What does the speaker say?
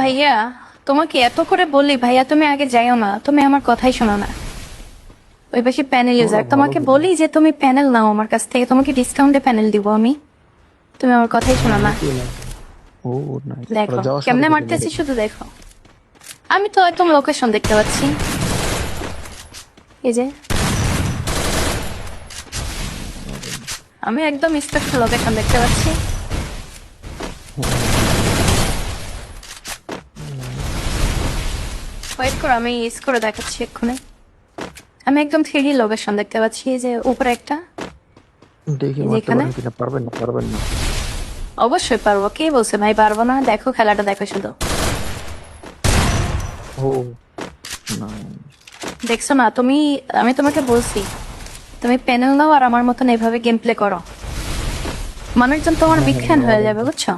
ভাইয়া, তোমাকে এত করে বললি ভাইয়া তুমি আগে যাইও না, তুমি আমার কথাই শোনো না। ওই পাশে প্যানেল ইউজার, তোমাকে বলি যে তুমি প্যানেল নাও আমার কাছ থেকে, তোমাকে ডিসকাউন্টে প্যানেল দিব আমি, তুমি আমার কথাই শোনো না। ও নাই, দেখো ওরা যাওয়ার সাথে কেমনে সাথে মারতেছি, মেরে শুধু দেখো। আমি তো একদম লোকেশন দেখতে পাচ্ছি, এই যে আমি একদম স্পেশাল লোকেশন দেখতে পাচ্ছি। ওয়েট করো, আমি ইউজ করে দেখাচ্ছি এক্ষুনি। আমি একদম 3D লোকেশন দেখতে পাচ্ছি, এই যে উপরে একটা, দেখি এই যে মারতে এখানে। পারেন কিনা। পারবেন না, পারবেন না। অবশ্যই পারবো, কে বলছে ভাই পারবো না? দেখো খেলাটা দেখো শুধু। ও না, দেখছো না তুমি? আমি তোমাকে বলছি তুমি প্যানেল নাও আর আমার মতন এভাবে গেম প্লে করো, মানুষজন তোমার হ্যাঁ বিগ হ্যাঁ ফ্যান হয়ে নেওয়া যাবে, লাগবে। বুঝছো?